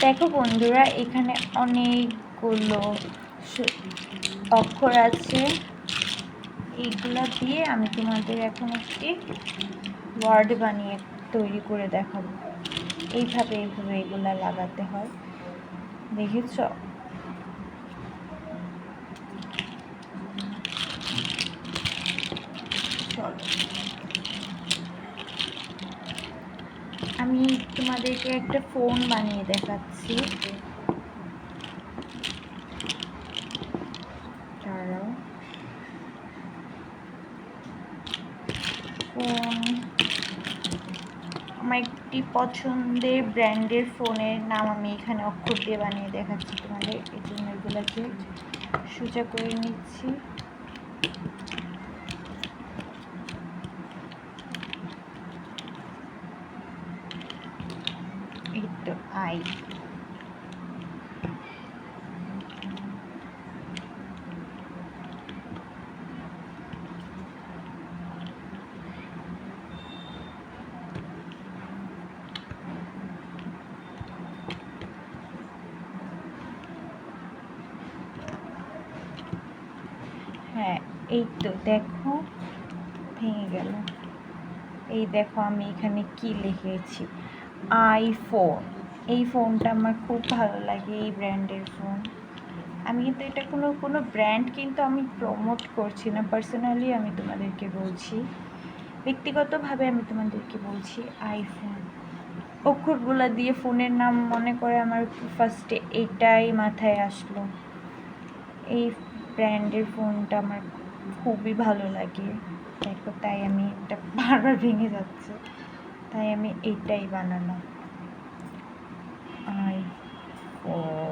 দেখো বন্ধুরা, এখানে অনেকগুলো অক্ষর আছে। এইগুলা দিয়ে আমি তোমাদের এখন একটি ওয়ার্ড বানিয়ে তৈরি করে দেখাবো। এইভাবে এগুলা লাগাতে হয়, দেখেছ? আমি তোমাদেরকে একটা ফোন বানিয়ে দেখাচ্ছি। ফোন, আমার একটি পছন্দের ব্র্যান্ডের ফোনের নাম আমি এখানে অক্ষর দিয়ে বানিয়ে দেখাচ্ছি তোমাদের। এই জন্য এগুলোকে সোজা করে নিচ্ছি। এই তো আই। হ্যাঁ, এই তো দেখো ভেঙে গেল। এই দেখো আমি এখানে কি লিখেছি, আইফোন। এই ফোনটা আমার খুব ভালো লাগে, এই ব্র্যান্ডের ফোন। আমি কিন্তু এটা কোনো ব্র্যান্ড কিন্তু আমি প্রমোট করছি না, পার্সোনালি আমি তোমাদেরকে বলছি, ব্যক্তিগতভাবে আমি তোমাদেরকে বলছি আইফোন। অক্ষরগুলো দিয়ে ফোনের নাম মনে করে আমার ফার্স্টে এটাই মাথায় আসলো। এই ব্র্যান্ডের ফোনটা আমার খুবই ভালো লাগে, দেখো, তাই আমি এটা বারবার ভেঙে যাচ্ছে, তাই আমি এইটাই বানালাম, আইফোন।